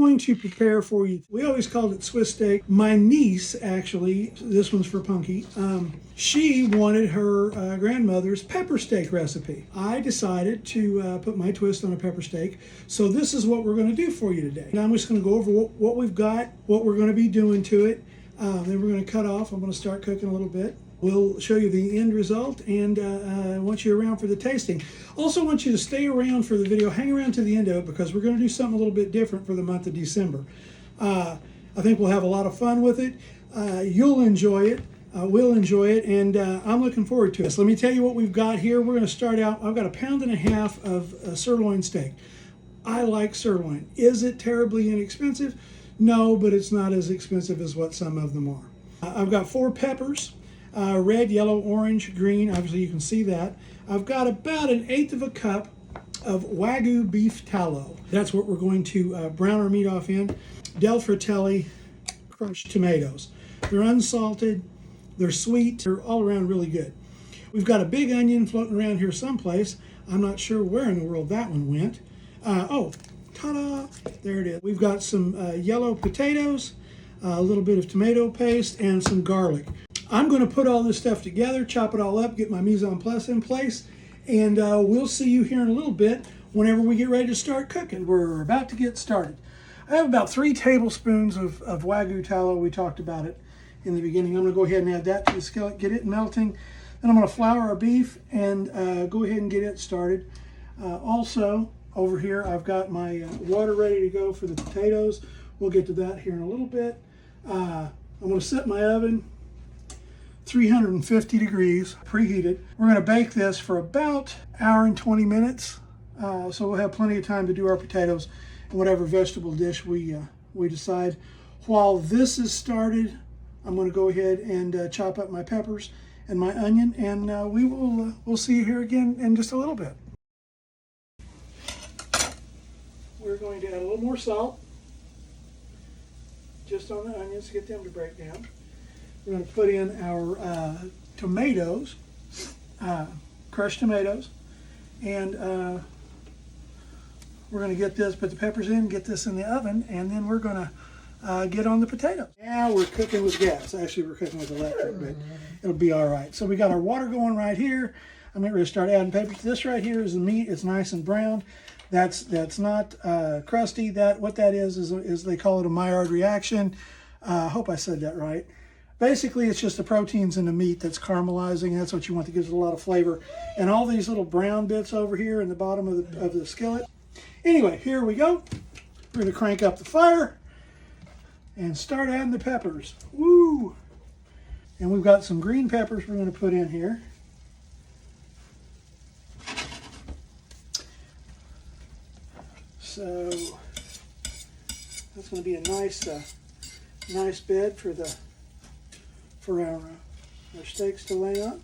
going to prepare for you. We always called it Swiss steak. My niece, actually, this one's for Punky, she wanted her grandmother's pepper steak recipe. I decided to put my twist on a pepper steak. So this is what we're going to do for you today. Now I'm just going to go over what we've got, what we're going to be doing to it. Then we're going to cut off. I'm going to start cooking a little bit. We'll show you the end result, and I want you around for the tasting. Also want you to stay around for the video. Hang around to the end of it because we're going to do something a little bit different for the month of December. I think we'll have a lot of fun with it. You'll enjoy it. We'll enjoy it, and I'm looking forward to it. So let me tell you what we've got here. We're going to start out. I've got 1.5 pounds of sirloin steak. I like sirloin. Is it terribly inexpensive? No, but it's not as expensive as what some of them are. I've got 4 peppers. Red, yellow, orange, green. Obviously, you can see that. I've got about 1/8 cup of Wagyu beef tallow. That's what we're going to brown our meat off in. Del Fratelli crushed tomatoes. They're unsalted. They're sweet. They're all around really good. We've got a big onion floating around here someplace. I'm not sure where in the world that one went. Oh, ta-da! There it is. We've got some yellow potatoes, a little bit of tomato paste, and some garlic. I'm going to put all this stuff together, chop it all up, get my mise en place in place, and we'll see you here in a little bit whenever we get ready to start cooking. We're about to get started. I have about 3 tablespoons of Wagyu tallow. We talked about it in the beginning. I'm going to go ahead and add that to the skillet, get it melting. Then I'm going to flour our beef and go ahead and get it started. Also, over here, I've got my water ready to go for the potatoes. We'll get to that here in a little bit. I'm going to set my oven 350 degrees, preheated. We're going to bake this for about 1 hour and 20 minutes. So we'll have plenty of time to do our potatoes and whatever vegetable dish we decide. While this is started, I'm going to go ahead and chop up my peppers and my onion, and we'll see you here again in just a little bit. We're going to add a little more salt, just on the onions to get them to break down. We're going to put in our tomatoes, crushed tomatoes, and we're going to get this, put the peppers in, get this in the oven, and then we're going to get on the potatoes. Now we're cooking with gas. Actually, we're cooking with electric, but it'll be all right. So we got our water going right here. I'm going to start adding peppers. This right here is the meat. It's nice and brown. That's not crusty. What that is they call it a Maillard reaction. I hope I said that right. Basically, it's just the proteins in the meat that's caramelizing. That's what you want, that gives it a lot of flavor. And all these little brown bits over here in the bottom of the skillet. Anyway, here we go. We're going to crank up the fire and start adding the peppers. Woo! And we've got some green peppers we're going to put in here. So that's going to be a nice bed for our steaks to lay on.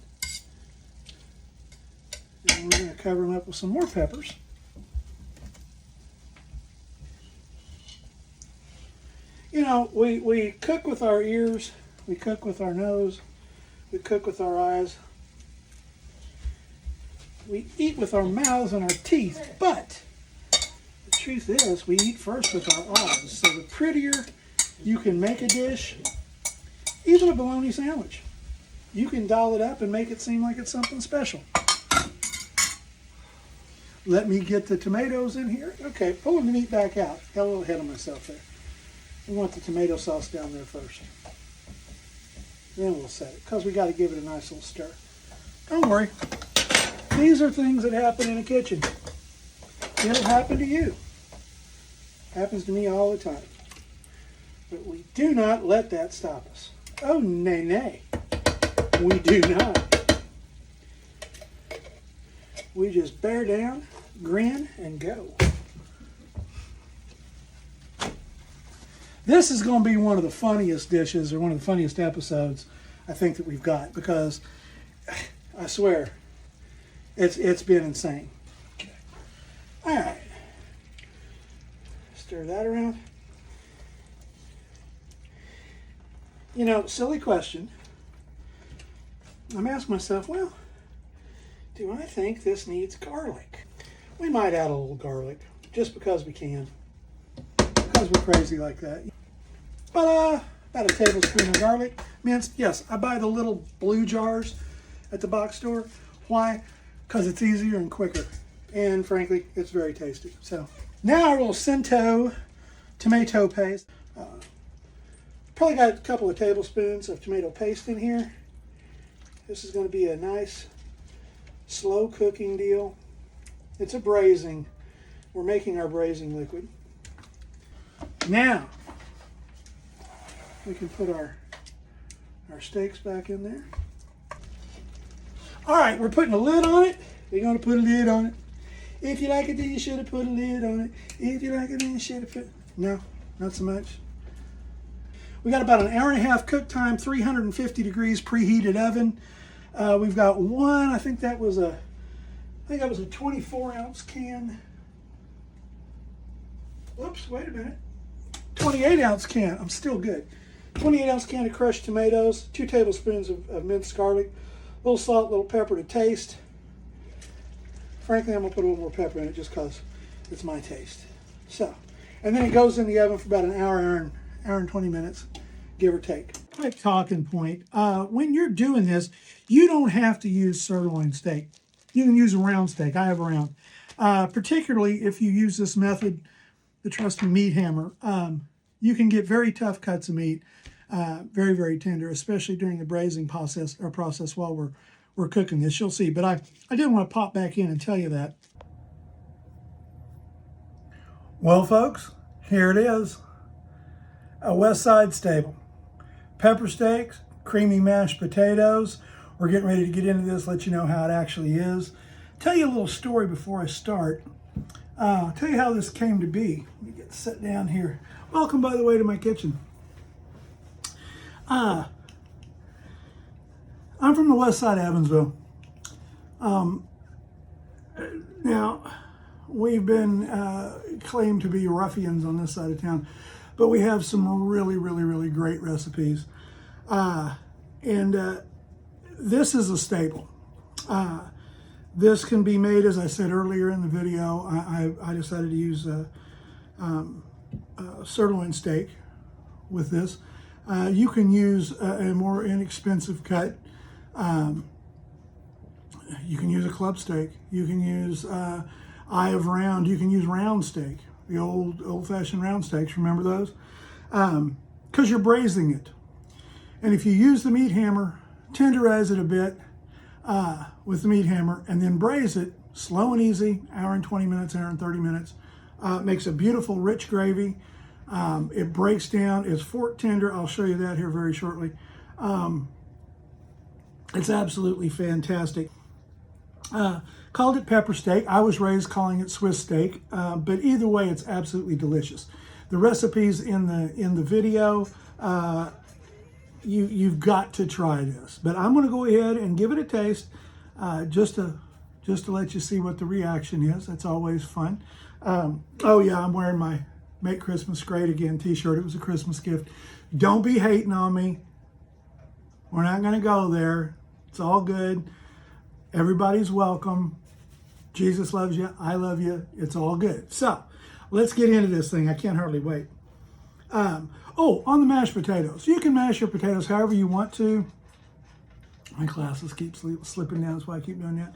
And we're going to cover them up with some more peppers. You know, we cook with our ears, we cook with our nose, we cook with our eyes, we eat with our mouths and our teeth, but the truth is we eat first with our eyes. So the prettier you can make a dish, even a bologna sandwich, you can doll it up and make it seem like it's something special. Let me get the tomatoes in here. Okay, pulling the meat back out. Got a little ahead of myself there. We want the tomato sauce down there first. Then we'll set it, because we got to give it a nice little stir. Don't worry. These are things that happen in a kitchen. It'll happen to you. Happens to me all the time. But we do not let that stop us. Oh, nay, nay. We do not. We just bear down, grin, and go. This is going to be one of the funniest dishes, or one of the funniest episodes I think that we've got, because I swear it's been insane. Okay. All right. Stir that around. You know, silly question. I'm asking myself, well, do I think this needs garlic? We might add a little garlic, just because we can. Because we're crazy like that. But about a tablespoon of garlic minced. Yes, I buy the little blue jars at the box store. Why? Because it's easier and quicker. And frankly, it's very tasty. So now our little Cento tomato paste. Probably got a couple of tablespoons of tomato paste in here. This is going to be a nice slow cooking deal. It's a braising. We're making our braising liquid. Now we can put our steaks back in there. All right, we're putting a lid on it. We're going to put a lid on it. If you like it, then you should have put a lid on it. If you like it, then you should have put... No, not so much. We got about an hour and a half cook time, 350 degrees preheated oven. We've got one, I think that was a 24 ounce can. Whoops, wait a minute. 28 ounce can, I'm still good. 28 ounce can of crushed tomatoes, 2 tablespoons of minced garlic, a little salt, a little pepper to taste. Frankly, I'm gonna put a little more pepper in it just because it's my taste. So, and then it goes in the oven for about an hour and 20 minutes, give or take. Quick talking point. When you're doing this, you don't have to use sirloin steak. You can use a round steak. I have a round. Particularly if you use this method, the trusty meat hammer, you can get very tough cuts of meat, very, very tender, especially during the braising process while we're cooking this. You'll see. But I did want to pop back in and tell you that. Well, folks, here it is. A West Side staple. Pepper steaks, creamy mashed potatoes. We're getting ready to get into this, let you know how it actually is. Tell you a little story before I start. Tell you how this came to be. Let me get set down here. Welcome, by the way, to my kitchen. I'm from the west side of Evansville. Now, we've been claimed to be ruffians on this side of town, but we have some really, really, really great recipes. This is a staple. This can be made, as I said earlier in the video, I decided to use sirloin steak with this. You can use a more inexpensive cut. You can use a club steak. You can use eye of round. You can use round steak, the old-fashioned round steaks. Remember those? Because you're braising it. And if you use the meat hammer, tenderize it a bit with the meat hammer, and then braise it slow and easy, hour and 20 minutes, hour and 30 minutes. Makes a beautiful rich gravy. It breaks down, it's fork tender. I'll show you that here very shortly. It's absolutely fantastic. Called it pepper steak. I was raised calling it Swiss steak, but either way, it's absolutely delicious. The recipe's in the video. You've got to try this. But I'm going to go ahead and give it a taste, just to let you see what the reaction is. That's always fun. Oh yeah, I'm wearing my Make Christmas Great Again t-shirt. It was a Christmas gift. Don't be hating on me. We're not going to go there. It's all good. Everybody's welcome. Jesus loves you. I love you. It's all good. So let's get into this thing. I can't hardly wait. Oh, on the mashed potatoes. You can mash your potatoes however you want to. My glasses keep slipping down. That's why I keep doing that.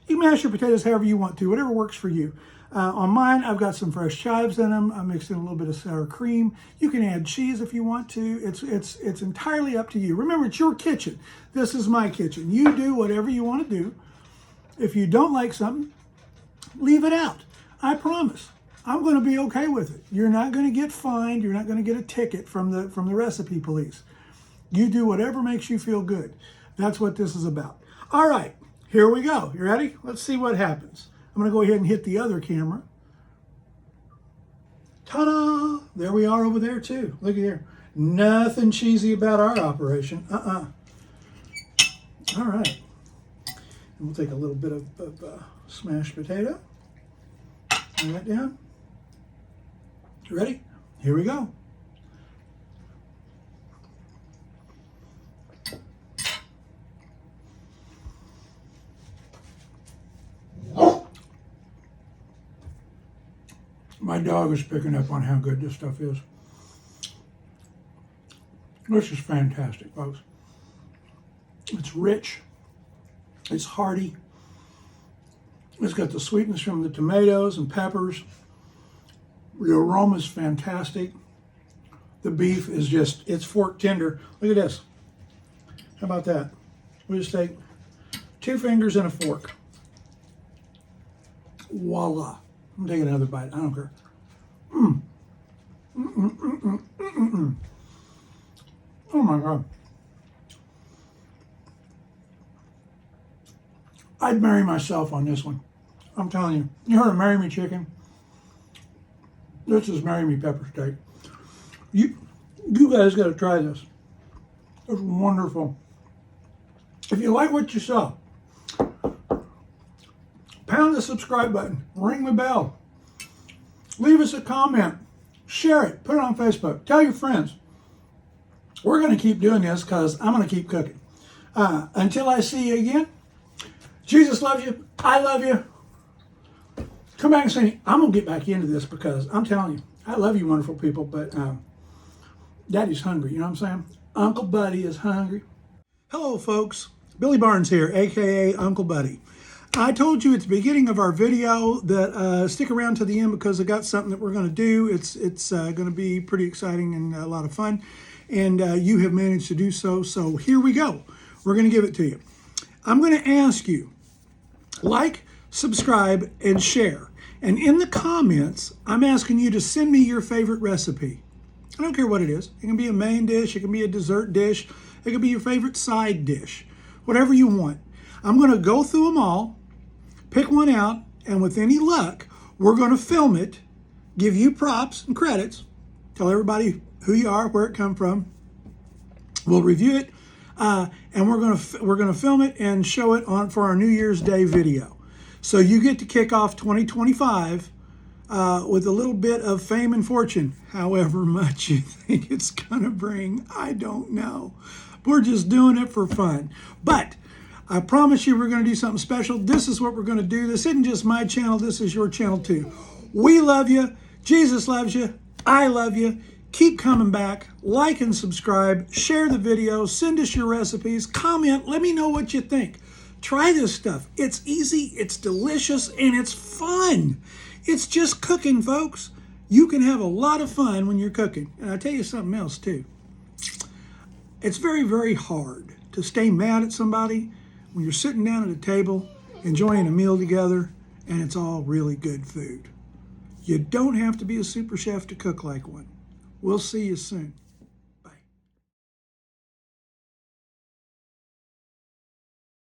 You can mash your potatoes however you want to, whatever works for you. On mine, I've got some fresh chives in them. I mixed in a little bit of sour cream. You can add cheese if you want to. It's entirely up to you. Remember, it's your kitchen. This is my kitchen. You do whatever you want to do. If you don't like something, leave it out. I promise. I'm going to be okay with it. You're not going to get fined. You're not going to get a ticket from the recipe police. You do whatever makes you feel good. That's what this is about. All right, here we go. You ready? Let's see what happens. I'm going to go ahead and hit the other camera. Ta-da! There we are over there too. Look at here. Nothing cheesy about our operation. All right. And we'll take a little bit of smashed potato. Lay that down. You ready? Here we go. My My dog is picking up on how good this stuff is. This is fantastic, folks. It's rich. It's hearty. It's got the sweetness from the tomatoes and peppers. The aroma is fantastic. The beef is just, it's fork tender. Look at this. How about that? We just take 2 fingers and a fork. Voila. I'm taking another bite. I don't care. Oh my God. I'd marry myself on this one. I'm telling you. You heard of Marry Me Chicken? This is Marry Me Pepper Steak. You guys got to try this. It's wonderful. If you like what you saw, pound the subscribe button, ring the bell, leave us a comment, share it, put it on Facebook, tell your friends. We're going to keep doing this because I'm going to keep cooking. Until I see you again, Jesus loves you. I love you. Come back and say, I'm going to get back into this because I'm telling you, I love you wonderful people, but Daddy's hungry. You know what I'm saying? Uncle Buddy is hungry. Hello, folks. Billy Barnes here, a.k.a. Uncle Buddy. I told you at the beginning of our video that stick around to the end because I got something that we're going to do. It's going to be pretty exciting and a lot of fun. And you have managed to do so. So here we go. We're going to give it to you. I'm going to ask you, like, subscribe, and share. And in the comments, I'm asking you to send me your favorite recipe. I don't care what it is. It can be a main dish. It can be a dessert dish. It can be your favorite side dish. Whatever you want. I'm going to go through them all, pick one out, and with any luck, we're going to film it, give you props and credits, tell everybody who you are, where it come from. We'll review it, and we're going to film it and show it on for our New Year's Day video. So you get to kick off 2025 with a little bit of fame and fortune. However much you think it's going to bring, I don't know. We're just doing it for fun. But I promise you we're going to do something special. This is what we're going to do. This isn't just my channel. This is your channel too. We love you. Jesus loves you. I love you. Keep coming back. Like and subscribe. Share the video. Send us your recipes. Comment. Let me know what you think. Try this stuff. It's easy. It's delicious. And it's fun. It's just cooking, folks. You can have a lot of fun when you're cooking. And I'll tell you something else too. It's very, very hard to stay mad at somebody when you're sitting down at a table, enjoying a meal together, and it's all really good food. You don't have to be a super chef to cook like one. We'll see you soon.